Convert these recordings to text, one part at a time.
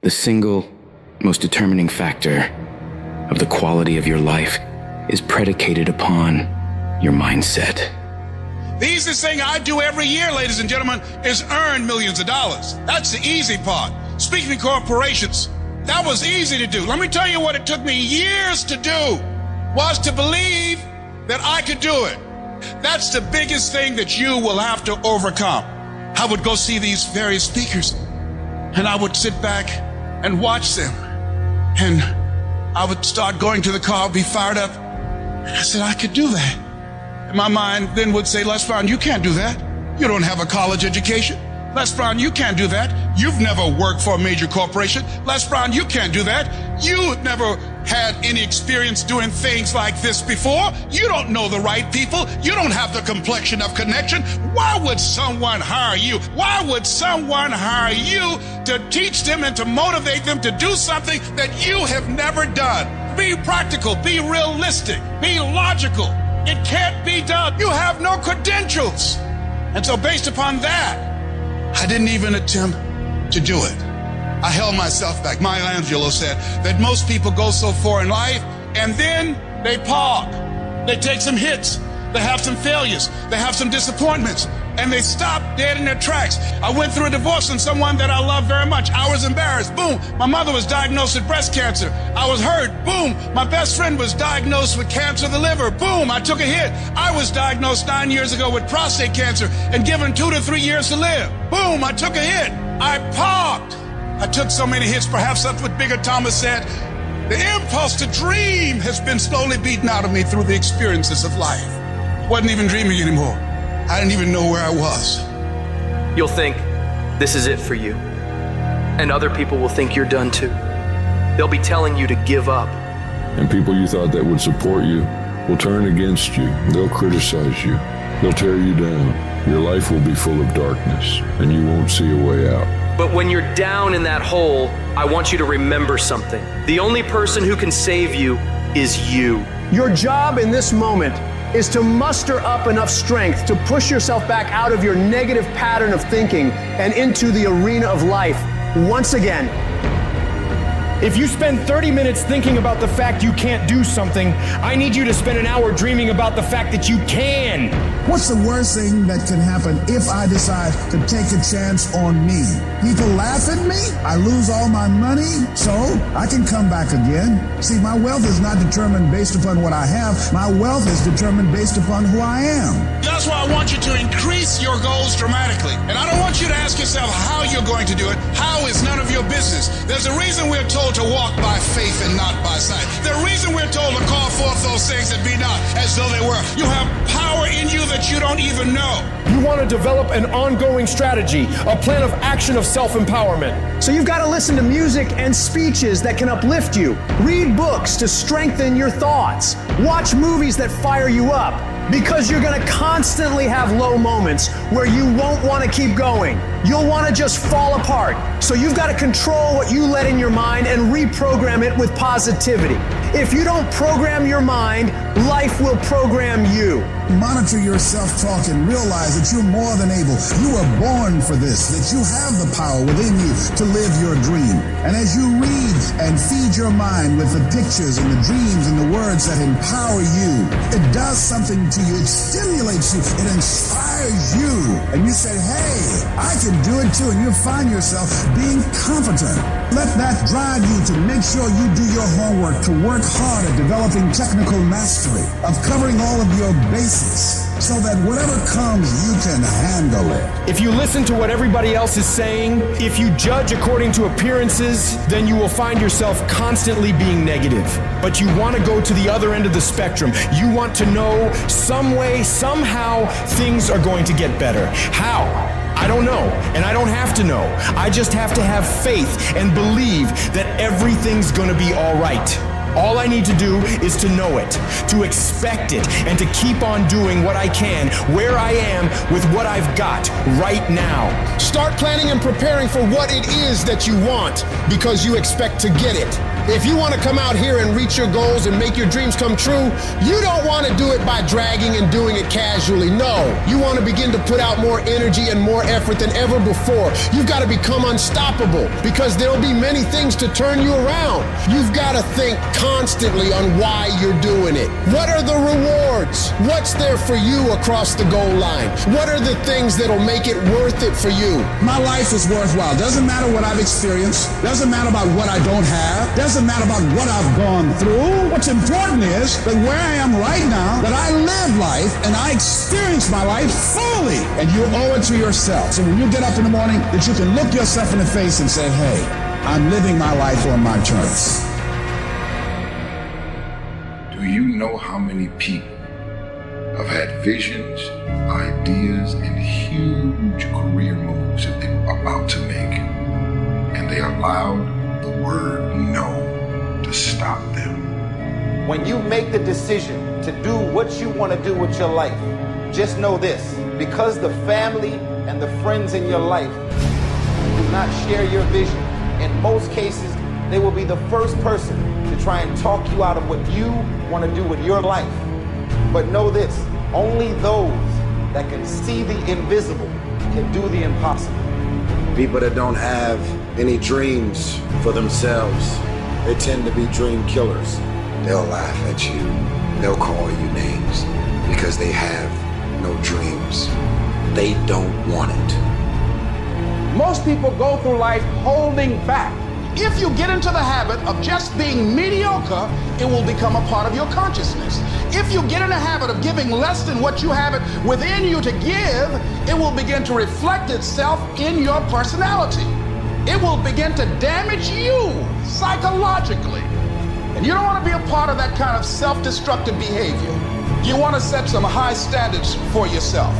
The single most determining factor of the quality of your life is predicated upon your mindset. The easiest thing I do every year, ladies and gentlemen, is earn millions of dollars. That's the easy part. Speaking to corporations, that was easy to do. Let me tell you what it took me years to do, was to believe that I could do it. That's the biggest thing that you will have to overcome. I would go see these various speakers, and I would sit back and watch them. And I would start going to the car, be fired up. And I said, I could do that. And my mind then would say, Les Brown, you can't do that. You don't have a college education. Les Brown, you can't do that. You've never worked for a major corporation. Les Brown, you can't do that. You never had any experience doing things like this before. You don't know the right people. You don't have the complexion of connection. Why would someone hire you? Why would someone hire you to teach them and to motivate them to do something that you have never done? Be practical, be realistic, be logical. It can't be done. You have no credentials. And so based upon that, I didn't even attempt to do it. I held myself back. Maya Angelou said that most people go so far in life and then they park. They take some hits. They have some failures. They have some disappointments. And they stop dead in their tracks. I went through a divorce from someone that I love very much. I was embarrassed. Boom. My mother was diagnosed with breast cancer. I was hurt. Boom. My best friend was diagnosed with cancer of the liver. Boom. I took a hit. I was diagnosed 9 years ago with prostate cancer and given 2 to 3 years to live. Boom. I took a hit. I parked. I took so many hits. Perhaps that's what Bigger Thomas said. The impulse to dream has been slowly beaten out of me through the experiences of life. Wasn't even dreaming anymore. I didn't even know where I was. You'll think this is it for you. And other people will think you're done too. They'll be telling you to give up. And people you thought that would support you will turn against you. They'll criticize you. They'll tear you down. Your life will be full of darkness, and you won't see a way out. But when you're down in that hole, I want you to remember something. The only person who can save you is you. Your job in this moment is to muster up enough strength to push yourself back out of your negative pattern of thinking and into the arena of life once again. If you spend 30 minutes thinking about the fact you can't do something, I need you to spend an hour dreaming about the fact that you can. What's the worst thing that can happen if I decide to take a chance on me? People laugh at me, I lose all my money, so I can come back again. See, my wealth is not determined based upon what I have. My wealth is determined based upon who I am. That's why I want you to increase your goals dramatically. And I don't want you to ask yourself how you're going to do it. How is none of your business. There's a reason we're told to walk by faith and not by sight. The reason we're told to call forth those things that be not as though they were. You have power in you that you don't even know. You want to develop an ongoing strategy, a plan of action of self-empowerment. So you've got to listen to music and speeches that can uplift you. Read books to strengthen your thoughts. Watch movies that fire you up. Because you're going to constantly have low moments where you won't want to keep going. You'll want to just fall apart. So you've got to control what you let in your mind and reprogram it with positivity. If you don't program your mind, life will program you. Monitor your self-talk and realize that you're more than able. You were born for this, that you have the power within you to live your dream. And as you read and feed your mind with the pictures and the dreams and the words that empower you, it does something to you. It stimulates you. It inspires you. And you say, hey, I can do it too. And you find yourself being competent. Let that drive you to make sure you do your homework, to work hard at developing technical mastery, of covering all of your bases, so that whatever comes, you can handle it. If you listen to what everybody else is saying, if you judge according to appearances, then you will find yourself constantly being negative. But you want to go to the other end of the spectrum. You want to know some way, somehow, things are going to get better. How? I don't know, and I don't have to know. I just have to have faith and believe that everything's gonna be all right. All I need to do is to know it, to expect it, and to keep on doing what I can, where I am, with what I've got right now. Start planning and preparing for what it is that you want, because you expect to get it. If you want to come out here and reach your goals and make your dreams come true, you don't want to do it by dragging and doing it casually. No, you want to begin to put out more energy and more effort than ever before. You've got to become unstoppable because there'll be many things to turn you around. You've got to think constantly on why you're doing it. What are the rewards? What's there for you across the goal line? What are the things that'll make it worth it for you? My life is worthwhile. Doesn't matter what I've experienced. Doesn't matter about what I don't have. Doesn't matter about what I've gone through. What's important is that where I am right now, that I live life and I experience my life fully. And you owe it to yourself. So when you get up in the morning, that you can look yourself in the face and say, hey, I'm living my life on my terms. Do you know how many people have had visions, ideas, and huge career moves that they were about to make, and they allowed the word no to stop them? When you make the decision to do what you want to do with your life, just know this, because the family and the friends in your life do not share your vision, in most cases, they will be the first person to try and talk you out of what you want to do with your life. But know this, only those that can see the invisible can do the impossible. People that don't have any dreams for themselves, they tend to be dream killers. They'll laugh at you. They'll call you names because they have no dreams. They don't want it. Most people go through life holding back. If you get into the habit of just being mediocre, it will become a part of your consciousness. If you get in the habit of giving less than what you have it within you to give, it will begin to reflect itself in your personality. It will begin to damage you psychologically. And you don't want to be a part of that kind of self-destructive behavior. You want to set some high standards for yourself.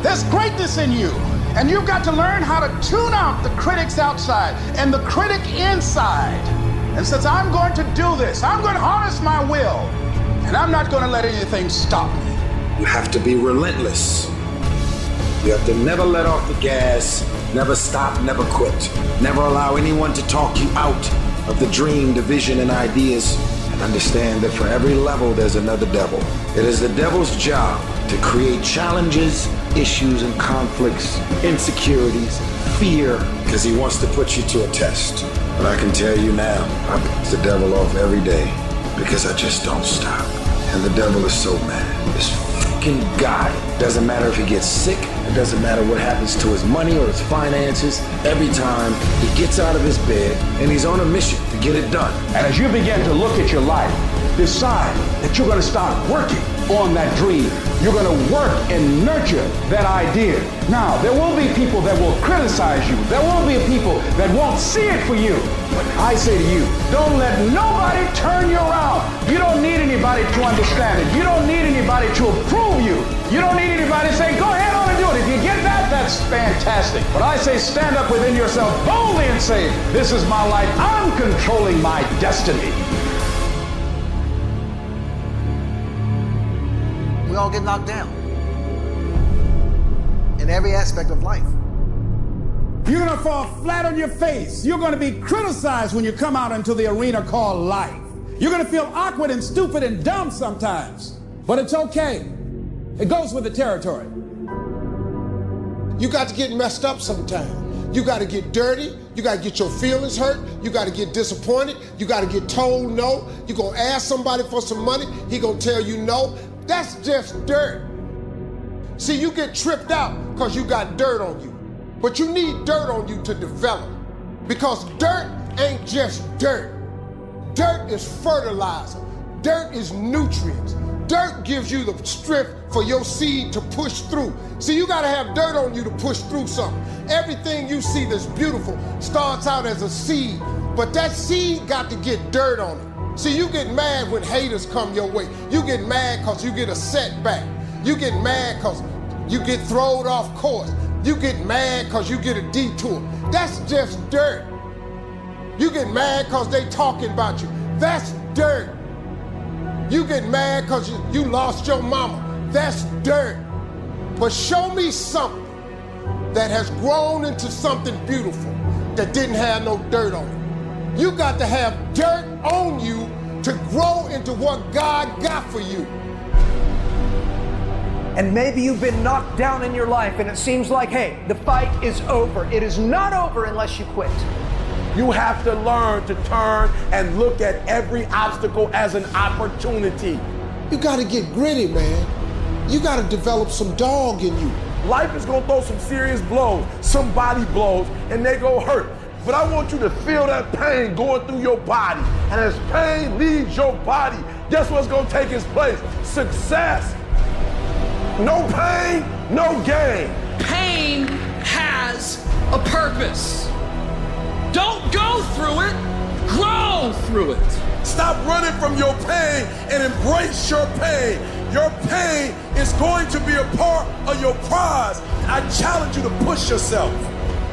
There's greatness in you. And you've got to learn how to tune out the critics outside and the critic inside. And since I'm going to do this, I'm going to harness my will, and I'm not going to let anything stop me. You have to be relentless. You have to never let off the gas, never stop, never quit. Never allow anyone to talk you out of the dream, the vision, and ideas. And understand that for every level, there's another devil. It is the devil's job to create challenges, issues, and conflicts, insecurities, fear, because he wants to put you to a test. But I can tell you now, I piss the devil off every day because I just don't stop. And the devil is so mad. This fucking guy, doesn't matter if he gets sick, it doesn't matter what happens to his money or his finances, every time he gets out of his bed and he's on a mission to get it done. And as you begin to look at your life, decide that you're going to start working on that dream. You're going to work and nurture that idea. Now, there will be people that will criticize you. There will be people that won't see it for you. But I say to you, don't let nobody turn you around. You don't need anybody to understand it. You don't need anybody to approve you. You don't need anybody to say, go ahead on and do it. If you get that, that's fantastic. But I say stand up within yourself boldly and say, this is my life. I'm controlling my destiny. We all get knocked down in every aspect of life. You're going to fall flat on your face. You're going to be criticized when you come out into the arena called life. You're going to feel awkward and stupid and dumb sometimes, but it's okay. It goes with the territory. You got to get messed up sometimes. You got to get dirty. You got to get your feelings hurt. You got to get disappointed. You got to get told no. You're going to ask somebody for some money. He going to tell you no. That's just dirt. See, you get tripped out because you got dirt on you. But you need dirt on you to develop. Because dirt ain't just dirt. Dirt is fertilizer. Dirt is nutrients. Dirt gives you the strength for your seed to push through. See, you gotta have dirt on you to push through something. Everything you see that's beautiful starts out as a seed, but that seed got to get dirt on it. See, you get mad when haters come your way. You get mad because you get a setback. You get mad because you get thrown off course. You get mad because you get a detour. That's just dirt. You get mad because they talking about you. That's dirt. You get mad because you lost your mama. That's dirt. But show me something that has grown into something beautiful that didn't have no dirt on it. You got to have dirt on you to grow into what God got for you. And maybe you've been knocked down in your life and it seems like, hey, the fight is over. It is not over unless you quit. You have to learn to turn and look at every obstacle as an opportunity. You got to get gritty, man. You got to develop some dog in you. Life is going to throw some serious blows, some body blows, and they go hurt. But I want you to feel that pain going through your body. And as pain leaves your body, guess what's going to take its place? Success. No pain, no gain. Pain has a purpose. Don't go through it, grow through it. Stop running from your pain and embrace your pain. Your pain is going to be a part of your prize. I challenge you to push yourself.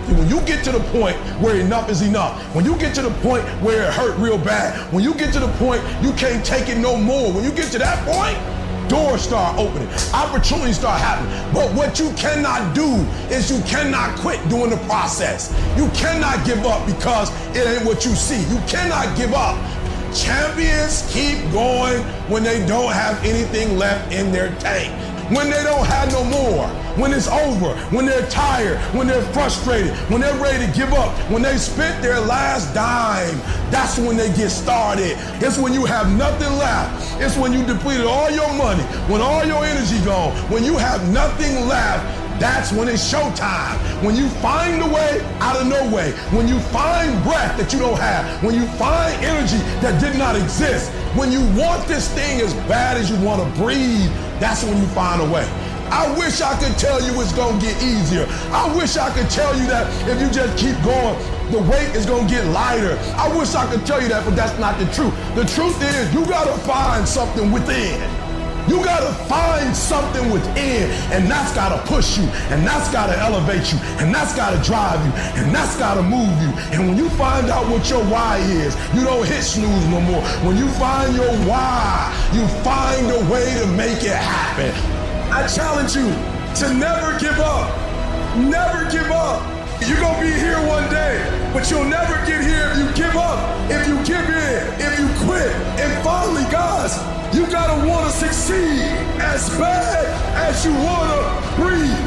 When you get to the point where enough is enough, when you get to the point where it hurt real bad, when you get to the point you can't take it no more, when you get to that point, doors start opening, opportunities start happening. But what you cannot do is you cannot quit during the process. You cannot give up because it ain't what you see. You cannot give up. Champions keep going when they don't have anything left in their tank. When they don't have no more, when it's over, when they're tired, when they're frustrated, when they're ready to give up, when they spent their last dime, that's when they get started. It's when you have nothing left. It's when you depleted all your money, when all your energy gone, when you have nothing left. That's when it's showtime. When you find a way out of no way. When you find breath that you don't have. When you find energy that did not exist. When you want this thing as bad as you want to breathe, that's when you find a way. I wish I could tell you it's going to get easier. I wish I could tell you that if you just keep going, the weight is going to get lighter. I wish I could tell you that, but that's not the truth. The truth is you got to find something within. You gotta find something within, and that's gotta push you, and that's gotta elevate you, and that's gotta drive you, and that's gotta move you. And when you find out what your why is, you don't hit snooze no more. When you find your why, you find a way to make it happen. I challenge you to never give up. Never give up. You're gonna be here one day, but you'll never get here if you give up, if you give in, if you quit. And finally, guys, you gotta wanna succeed as bad as you wanna breathe.